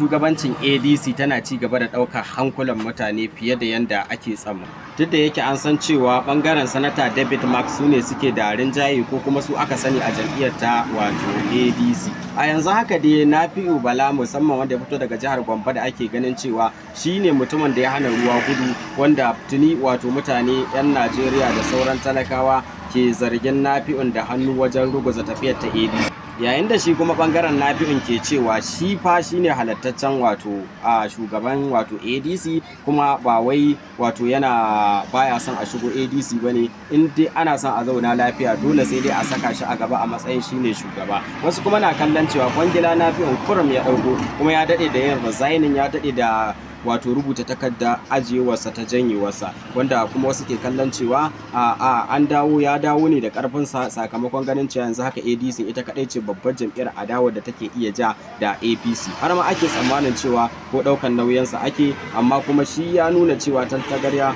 shugabancin ADC tana ci gaba da ɗaukar hankulan mutane fiye da yanda ake tsammani. Duk da yake an san cewa ɓangaren sanata David Mark su ne suke da rinjaye ko kuma su aka sani a jam'iyyar ta wato ADC. A yanzu haka dai Nafi'u Bala musamman wanda ya fito daga jihar Gombe da ake ganin cewa shine mutumin da ya hana ruwa gudu, wanda tuni wato mutane 'yan Najeriya da sauran talakawa ke zargin Nafi'un da hannu wajen ruguza tafiyar ta ADC. Yayin da shi kuma bangaren Nafi'un ke cewa shi fa shine halattaccen wato a shugaban wato ADC, kuma ba wai wato yana baya son a shigo ADC bane. In dai ana son a zauna lafiya dole sai dai a saka shi a gaba a matsayin shine shugaba. Wasu kuma na kallon cewa kwangila Nafi'un kurum ya dauko, kuma ya dade da yin resigning, ya dade da wato rubuta takarda ajiyewarsa ta janyewarsa, wanda kuma wasu ke kallon cewa ya dawo ne da karfinsa sakamakon ganin cewa yanzu haka ADC ita kadai ce babbar jam'iyyar adawa da take iya ja da APC. Har ma ake tsammanin cewa ko daukan nauyinsa ake, amma kuma shi ya nuna cewa tantagarya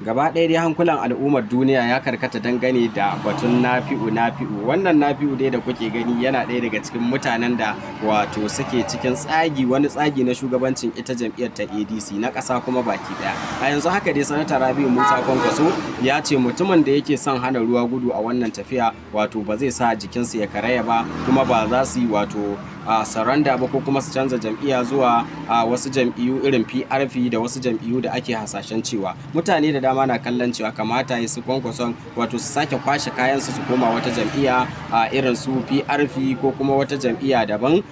gaba ɗaya dai hankulan al'ummar duniya ya karkata dangane da batun Nafi'u. Wannan Nafi'u dai da kuke gani yana ɗaya daga cikin mutanen da wato suke cikin wani tsagi na shugabancin ita jam'iyyar ta ADC na ƙasa kuma baki ɗaya. A yanzu haka dai sanata Rabi'u Musa Kwankwaso ya ce mutumin da yake son hana ruwa gudu a wannan tafiya wato ba zai sa jikinsu ya karaya ba, kuma ba za su yi wato saranda ba ko kuma su canza jam'iyya zuwa wasu jam'iyyu irin PRP da wasu jam'iyyu da ake hasashen cewa mutane da dama na kallon cewa kamata ya su Kwankwason wato su sake kwashe kayansu su koma wata jam'iyya irin su PRP ko kuma wata jam'iyya daban,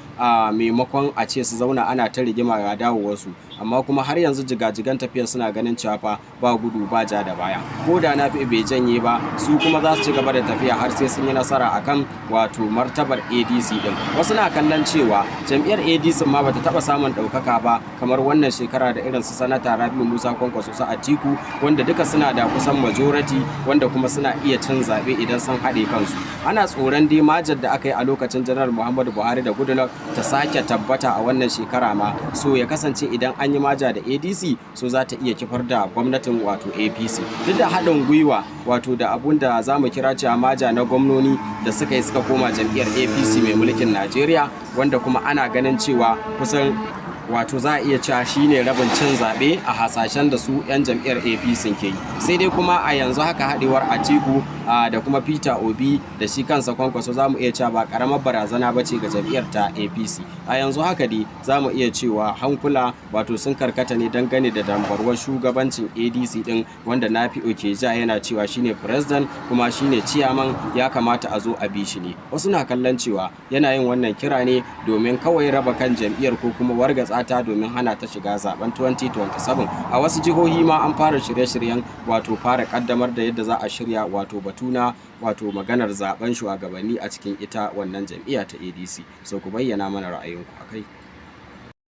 maimakon a ce su zauna ana ta rigima ga dawowarsu. Amma kuma har yanzu jigajigan tafiyar suna ganin cewa fa ba gudu ba ja da baya, ko da Nafi'u bai janye ba su kuma za su ci gaba da tafiya har sai sun yi nasara akan wato martabar ADC din. Wasu na kallon cewa jam'iyyar ADC ma bata taba samun ɗaukaka ba kamar wannan shekara da irin su sanata Rabi'u Musa Kwankwaso su Atiku, wanda duka suna da kusan majority, wanda kuma suna iya cin zaɓe idan sun haɗe kansu. Ana tsoron dai majar da aka yi a lokacin janar Muhammadu Buhari da Goodluck ta sake tabbata a wannan shekara ma, so ya kasance idan an yi maja da ADC so za ta iya kifar da gwamnatin wato APC. Duk da haɗin gwiwa wato da abun da za mu kira cewa maja na gwamnoni da suka koma jam'iyyar APC mai mulkin Najeriya, wanda kuma ana ganin cewa kusan wato za a iya cewa shine rabin cin zaɓe a hasashen da su 'yan jam'iyyar APC ke yi. Sai dai kuma a yanzu haka haɗewar Atiku da kuma Peter Obi da shi kansa Kwankwaso za mu iya cewa ba ƙaramar barazana ba ce ga jam'iyyar ta APC. A yanzu haka dai za mu iya cewa hankula wato sun karkata ne dangane da dambarwar shugabancin ADC din, wanda Nafi'u ke ja yana cewa shine president kuma shine chairman, ya kamata a zo a bi shi ne. Wasu na kallon cewa yana yin wannan kira ne domin kawai raba kan jam'iyyar ko kuma wargatsa ta domin hana ta shiga zaben 2027. A wasu jihohi ma an fara shirye-shiryen wato fara kaddamar da yadda za a shirya wato batuna wato maganar zaben shugabanni a cikin ita wannan jam'iyya ta ADC. So ku bayyana mana ra'ayinku akai.